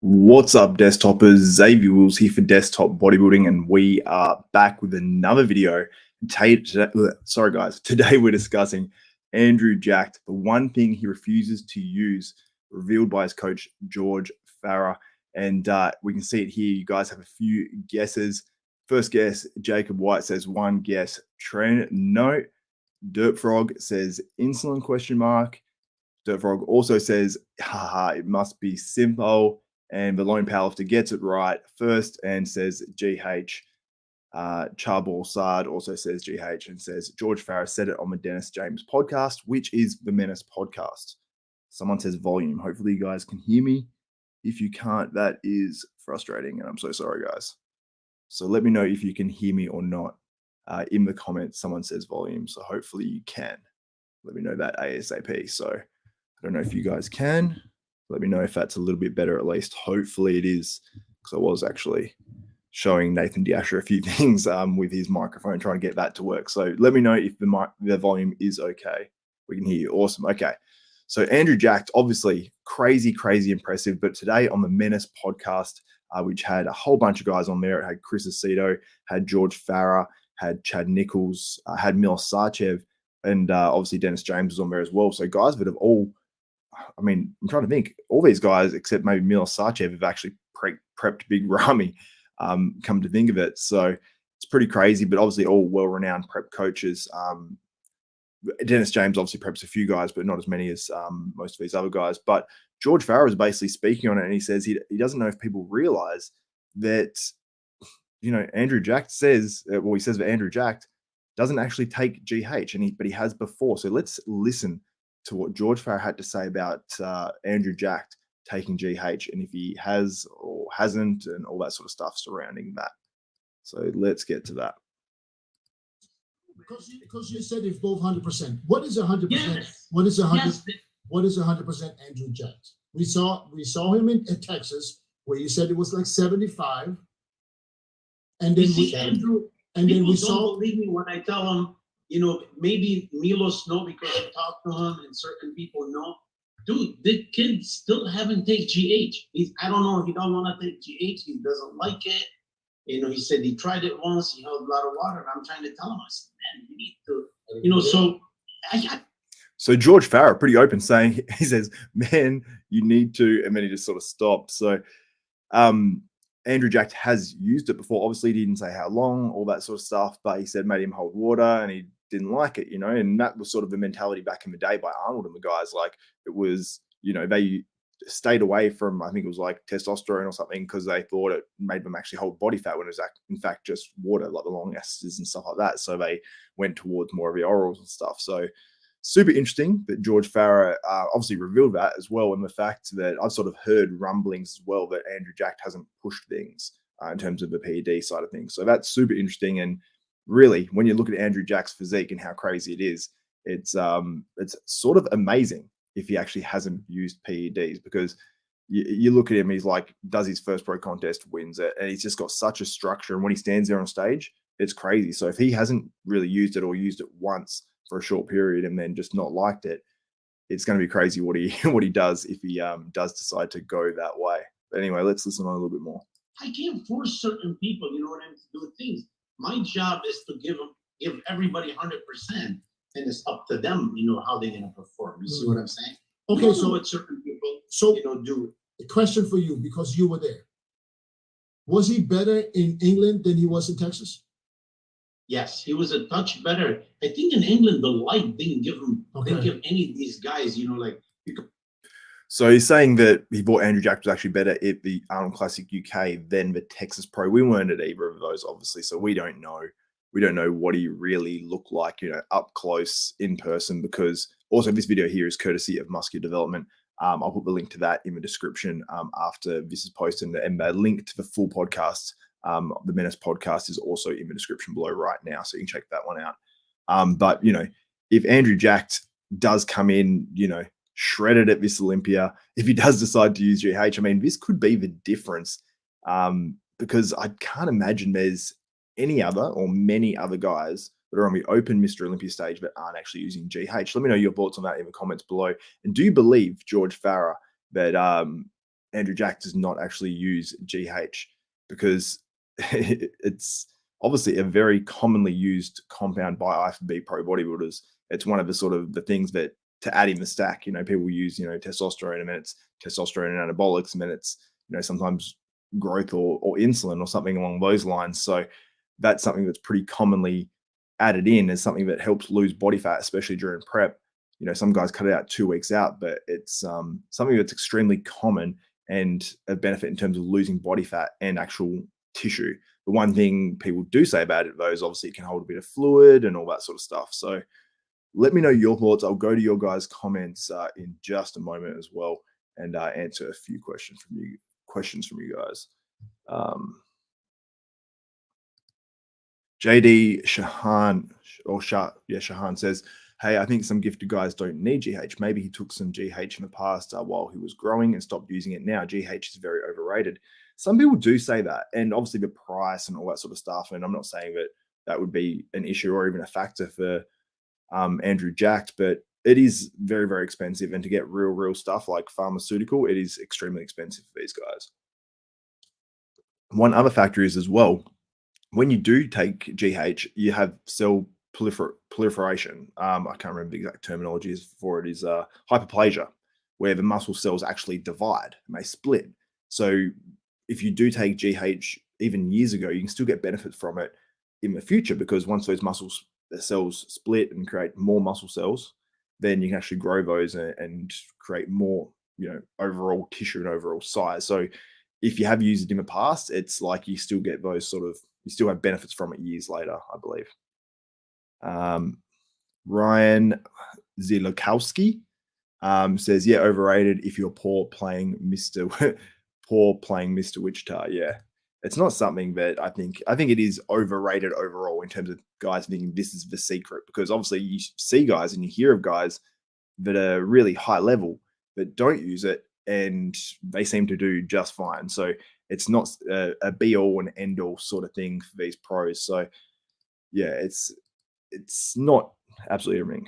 What's up, desktopers? Xavier Wills here for Desktop Bodybuilding, and we are back with another video. Sorry, guys. Today we're discussing Andrew Jacked, the one thing he refuses to use, revealed by his coach, George Farah. And we can see it here. You guys have a few guesses. First guess, Jacob White says one guess. Train, no. Dirt Frog says insulin, question mark. Dirt Frog also says, haha, it must be simple. And the lone powerlifter gets it right first and says GH. Charbol Sard also says GH and says George Farah said it on the Dennis James podcast, which is the Menace podcast. Someone says volume. Hopefully you guys can hear me. If you can't, that is frustrating, and I'm so sorry, guys. So let me know if you can hear me or not. In the comments, someone says volume, so hopefully you can. Let me know that ASAP. So I don't know if you guys can. Let me know if that's a little bit better, at least. Hopefully it is, because I was actually showing Nathan Diasher a few things with his microphone, trying to get that to work. So let me know if the volume is okay. We can hear you. Awesome. Okay. So Andrew Jacked, obviously crazy impressive. But today on the Menace podcast, which had a whole bunch of guys on there. It had Chris Aceto, had George Farah, had Chad Nichols, had Milos Sarcev, and obviously Dennis James was on there as well. So guys that have all, I mean, I'm trying to think, all these guys, except maybe Milos Sarcev, have actually prepped Big Ramy, come to think of it. So it's pretty crazy, but obviously all well-renowned prep coaches. Dennis James obviously preps a few guys, but not as many as most of these other guys. But George Farah is basically speaking on it, and he says he doesn't know if people realize that, you know, Andrew Jacked says, well, he says that Andrew Jacked doesn't actually take GH, but he has before. So let's listen to what George Farah had to say about Andrew Jacked taking GH, and if he has or hasn't, and all that sort of stuff surrounding that. So let's get to that. Because you said it's both 100%. What is 100%? Yes. What is 100? Yes. What is 100% Andrew Jacked? We saw him in Texas, where you said it was like 75, and then Andrew, and then we don't saw. believe me when I tell them, you know, maybe Milos know because I talked to him, and certain people know. Dude, the kid still haven't taken GH. I don't know. He don't want to take GH. He doesn't like it. You know, he said he tried it once. He held a lot of water. And I'm trying to tell him, I said, man, you need to, you know. So George Farah, pretty open, saying, he says, man, you need to, and then he just sort of stopped. So Andrew Jacked has used it before. Obviously, he didn't say how long, all that sort of stuff, but he said made him hold water, and he didn't like it, you know. And that was sort of the mentality back in the day by Arnold and the guys. Like, it was, you know, they stayed away from, I think it was like testosterone or something, because they thought it made them actually hold body fat, when it was in fact just water, like the long esters and stuff like that. So they went towards more of the orals and stuff. So super interesting that George Farah obviously revealed that as well, and the fact that I've sort of heard rumblings as well that Andrew Jacked hasn't pushed things in terms of the PED side of things. So that's super interesting. And really, when you look at Andrew Jack's physique and how crazy it is, it's sort of amazing if he actually hasn't used PEDs, because you look at him, he's like, does his first pro contest, wins it, and he's just got such a structure. And when he stands there on stage, it's crazy. So if he hasn't really used it, or used it once for a short period and then just not liked it, it's going to be crazy what he does if he does decide to go that way. But anyway, let's listen on a little bit more. I can't force certain people, you know what I mean, to do things. My job is to give everybody 100%. And it's up to them, you know, how they're going to perform. You see what I'm saying? Okay, so what certain people, you know, do. A question for you, because you were there. Was he better in England than he was in Texas? Yes, he was a touch better. I think in England, the light didn't give him, didn't give any of these guys, you know, like. So he's saying that he thought Andrew Jacked was actually better at the Arnold Classic UK than the Texas Pro. We weren't at either of those, obviously, so we don't know. We don't know what he really looked like, you know, up close in person, because also this video here is courtesy of Muscular Development. I'll put the link to that in the description after this is posted, and the link to the full podcast, the Menace podcast, is also in the description below right now, so you can check that one out. But, you know, if Andrew Jacked does come in, you know, shredded at Mr Olympia, if he does decide to use GH, I mean, this could be the difference, because I can't imagine there's any other or many other guys that are on the open Mr Olympia stage that aren't actually using GH. Let me know your thoughts on that in the comments below. And do you believe, George Farah, that Andrew Jack does not actually use GH because it's obviously a very commonly used compound by IFBB pro bodybuilders. It's one of the sort of the things that to add in the stack, people use, testosterone, and then it's testosterone and anabolics, and then it's, sometimes growth or insulin or something along those lines. So that's something that's pretty commonly added in as something that helps lose body fat, especially during prep. Some guys cut it out 2 weeks out, but it's something that's extremely common and a benefit in terms of losing body fat and actual tissue. The one thing people do say about it, though, is obviously it can hold a bit of fluid and all that sort of stuff. So let me know your thoughts. I'll go to your guys' comments in just a moment as well, and answer a few questions from you guys. JD Shahan Shahan says, "Hey, I think some gifted guys don't need GH. Maybe he took some GH in the past while he was growing and stopped using it now. GH is very overrated." Some people do say that, and obviously the price and all that sort of stuff. And I'm not saying that that would be an issue or even a factor for Andrew Jack, but it is very, very expensive. And to get real stuff like pharmaceutical, it is extremely expensive for these guys. One other factor is as well, when you do take GH, you have cell proliferation. I can't remember the exact terminology for it. Is hyperplasia, where the muscle cells actually divide and they split. So if you do take GH even years ago, you can still get benefit from it in the future, because once those cells split and create more muscle cells, then you can actually grow those and create more, overall tissue and overall size. So if you have used it in the past, it's like you still get those you still have benefits from it years later, I believe. Ryan Zilokowski says, "Yeah, overrated if you're poor playing Mr. Wichita." Yeah, it's not something that I think it is overrated overall in terms of guys thinking this is the secret, because obviously you see guys and you hear of guys that are really high level that don't use it and they seem to do just fine. So it's not a be all and end all sort of thing for these pros. So yeah, it's not absolutely everything.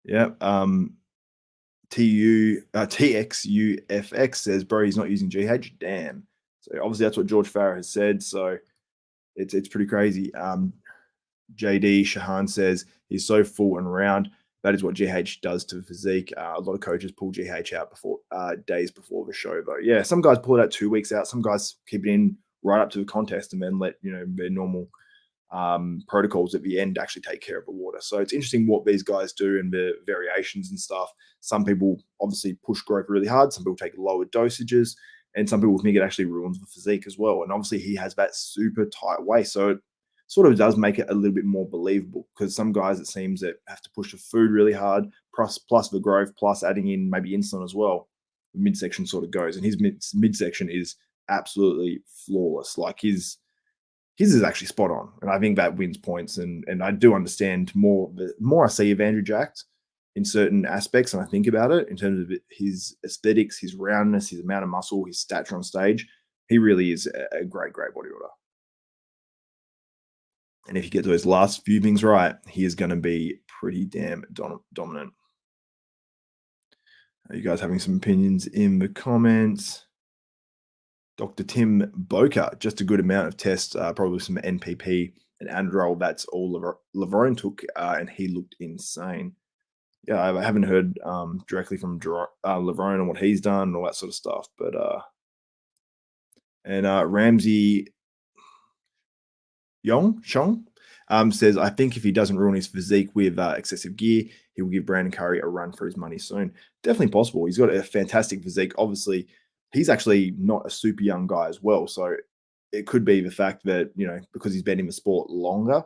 Yeah. TXUFX says, "Bro, he's not using GH. Damn." So obviously that's what George Farah has said. So it's pretty crazy. JD Shahan says, "He's so full and round. That is what GH does to the physique." A lot of coaches pull GH out before days before the show, though. Yeah, some guys pull it out 2 weeks out. Some guys keep it in right up to the contest and then let their normal protocols at the end actually take care of the water. So it's interesting what these guys do and the variations and stuff. Some people obviously push growth really hard. Some people take lower dosages, and some people think it actually ruins the physique as well. And obviously he has that super tight waist, so it sort of does make it a little bit more believable, because some guys, it seems, that have to push the food really hard, plus the growth, plus adding in maybe insulin as well. The midsection sort of goes, and his midsection is absolutely flawless. Like his is actually spot on, and I think that wins points. And I do understand more. The more I see of Andrew Jack in certain aspects, and I think about it in terms of his aesthetics, his roundness, his amount of muscle, his stature on stage, he really is a great bodybuilder. And if he gets those last few things right, he is going to be pretty damn dominant. Are you guys having some opinions in the comments? Dr. Tim Boker, just a good amount of tests, probably some NPP and Androl. That's all Laverne took, and he looked insane. Yeah, I haven't heard directly from Laverne and what he's done and all that sort of stuff. But Ramsey Shong says, "I think if he doesn't ruin his physique with excessive gear, he will give Brandon Curry a run for his money soon." Definitely possible. He's got a fantastic physique. Obviously, he's actually not a super young guy as well. So it could be the fact that, because he's been in the sport longer,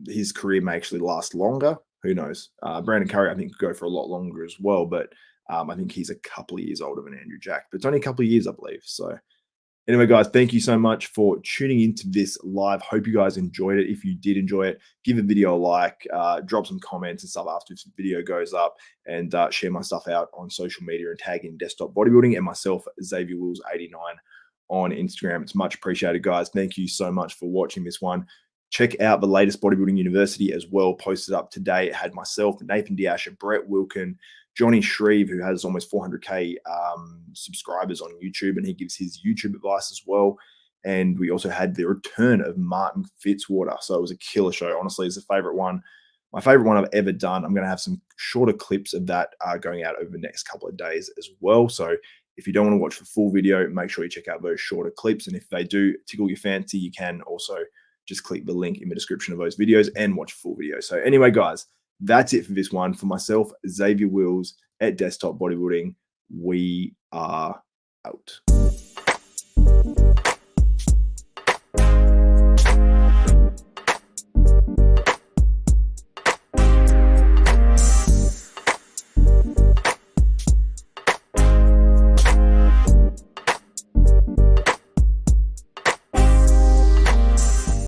his career may actually last longer. Who knows? Brandon Curry, I think, could go for a lot longer as well. But I think he's a couple of years older than Andrew Jack. But it's only a couple of years, I believe. So anyway, guys, thank you so much for tuning into this live. Hope you guys enjoyed it. If you did enjoy it, give the video a like, drop some comments and stuff after this video goes up, and share my stuff out on social media and tag in Desktop Bodybuilding and myself, Xavier Wills 89 on Instagram. It's much appreciated, guys. Thank you so much for watching this one. Check out the latest Bodybuilding University as well, posted up today. It had myself, Nathan Diasher, Brett Wilkin, Johnny Shreve, who has almost 400K subscribers on YouTube, and he gives his YouTube advice as well. And we also had the return of Martin Fitzwater. So it was a killer show. Honestly, it's a favorite one. My favorite one I've ever done. I'm going to have some shorter clips of that going out over the next couple of days as well. So if you don't want to watch the full video, make sure you check out those shorter clips. And if they do tickle your fancy, you can also just click the link in the description of those videos and watch a full video. So anyway, guys, that's it for this one. For myself, Xavier Wills at Desktop Bodybuilding, we are out.